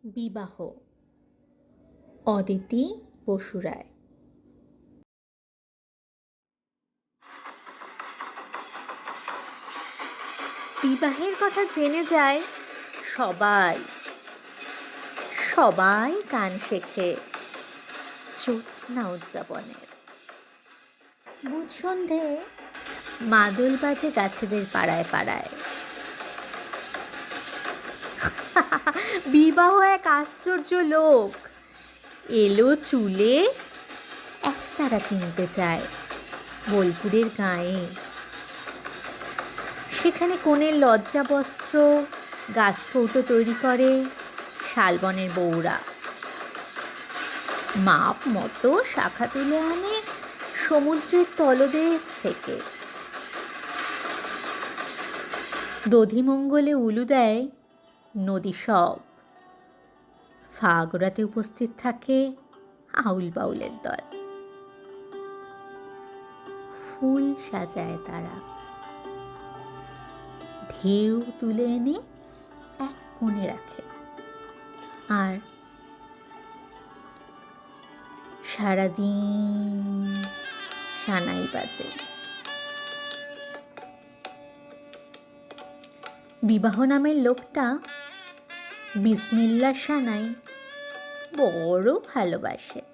বিবাহ, অদিতি বসুরায়। বিবাহের কথা জেনে যায় সবাই, সবাই গান শেখে জ্যোৎস্না উদযাপনের। বুধ সন্ধে মাদল বাজে গাছেদের পাড়ায় পাড়ায়। বিবাহ এক আশ্চর্য লোক এলো চুলে একতারা কিনতে চায় বোলপুরের গায়ে। সেখানে কনের লজ্জা বস্ত্র গাছকৌটো তৈরি করে শালবনের বউরা। মাপ মতো শাখা তুলে আনে সমুদ্রের তলদেশ থেকে। দধিমঙ্গলে উলু দেয় নদী সব। ফাগরাতে উপস্থিত থাকে আউল বাউলের দল। ফুল সাজায় তারা, ঢেউ তুলে এনে এক কোণে রাখে। আর সারাদিন সানাই বাজে। বিবাহ নামের লোকটা বিসমিল্লাহ সানাই বড় ভালোবাসে।